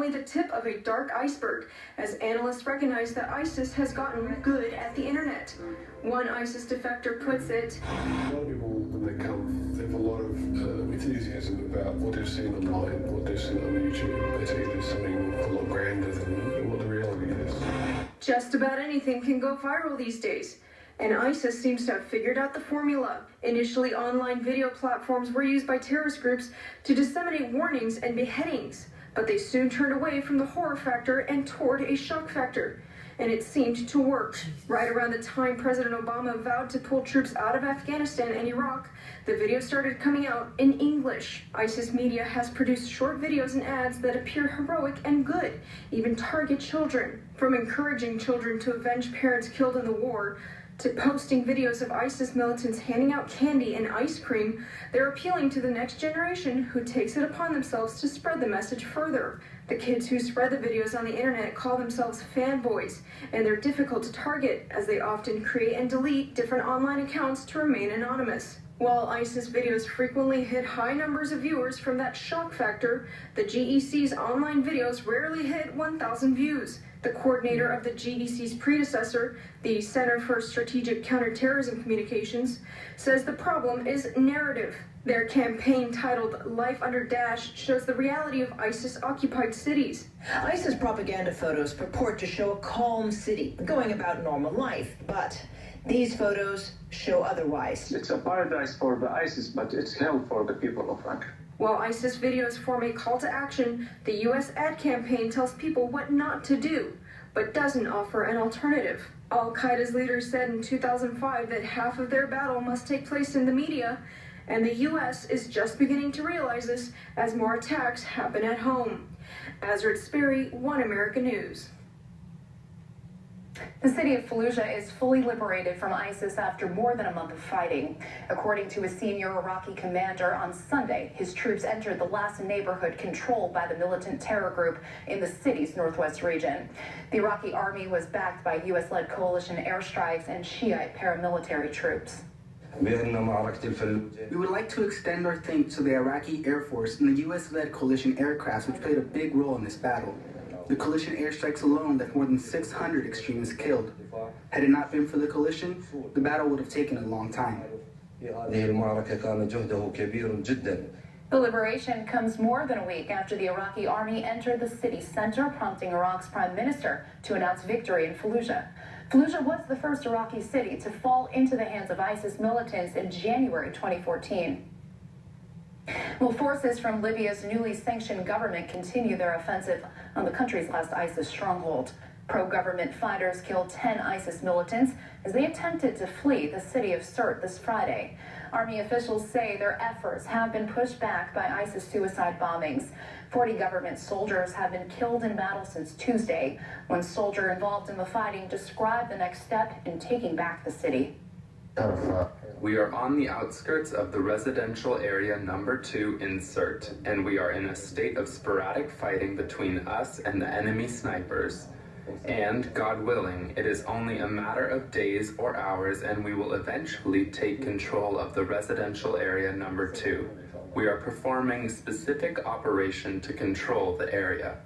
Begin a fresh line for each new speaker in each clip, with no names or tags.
only the tip of a dark iceberg, as analysts recognize that ISIS has gotten good at the internet. One ISIS defector puts it,
a lot of people, when they come, they have a lot of enthusiasm about what they've seen online, what they've seen on YouTube. They say there's something a lot grander than what the reality is.
Just about anything can go viral these days. And ISIS seems to have figured out the formula. Initially, online video platforms were used by terrorist groups to disseminate warnings and beheadings, but they soon turned away from the horror factor and toward a shock factor. And it seemed to work. Right around the time President Obama vowed to pull troops out of Afghanistan and Iraq, the video started coming out in English. ISIS media has produced short videos and ads that appear heroic and good, even target children. From encouraging children to avenge parents killed in the war, to posting videos of ISIS militants handing out candy and ice cream, they're appealing to the next generation who takes it upon themselves to spread the message further. The kids who spread the videos on the internet call themselves fanboys, and they're difficult to target as they often create and delete different online accounts to remain anonymous. While ISIS videos frequently hit high numbers of viewers from that shock factor, the GEC's online videos rarely hit 1,000 views. The coordinator of the GEC's predecessor, the Center for Strategic Counterterrorism Communications, says the problem is narrative. Their campaign titled Life Under Daesh shows the reality of ISIS-occupied cities.
ISIS propaganda photos purport to show a calm city going about normal life, but these photos show otherwise.
It's a paradise for the ISIS, but it's hell for the people of Raqqa.
While ISIS videos form a call to action, the U.S. ad campaign tells people what not to do, but doesn't offer an alternative. Al-Qaeda's leaders said in 2005 that half of their battle must take place in the media, and the U.S. is just beginning to realize this as more attacks happen at home. Azrit Sperry, One America News.
The city of Fallujah is fully liberated from ISIS after more than a month of fighting. According to a senior Iraqi commander, on Sunday, his troops entered the last neighborhood controlled by the militant terror group in the city's northwest region. The Iraqi army was backed by U.S.-led coalition airstrikes and Shiite paramilitary troops.
We would like to extend our thanks to the Iraqi Air Force and the U.S.-led coalition aircrafts which played a big role in this battle. The coalition airstrikes alone left more than 600 extremists killed. Had it not been for the coalition, the battle would have taken a long time.
The liberation comes more than a week after the Iraqi army entered the city center, prompting Iraq's prime minister to announce victory in Fallujah. Fallujah was the first Iraqi city to fall into the hands of ISIS militants in January 2014. Well, forces from Libya's newly sanctioned government continue their offensive on the country's last ISIS stronghold. Pro-government fighters killed 10 ISIS militants as they attempted to flee the city of Sirte this Friday. Army officials say their efforts have been pushed back by ISIS suicide bombings. 40 government soldiers have been killed in battle since Tuesday. One soldier involved in the fighting described the next step in taking back the city.
We are on the outskirts of the residential area number 2 in Sirte, and we are in a state of sporadic fighting between us and the enemy snipers. And, God willing, it is only a matter of days or hours and we will eventually take control of the residential area number 2. We are performing a specific operation to control the area.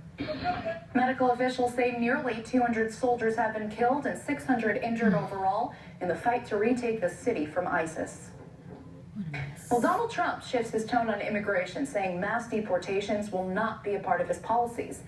Medical officials say nearly 200 soldiers have been killed and 600 injured overall in the fight to retake the city from ISIS. Well, Donald Trump shifts his tone on immigration, saying mass deportations will not be a part of his policies.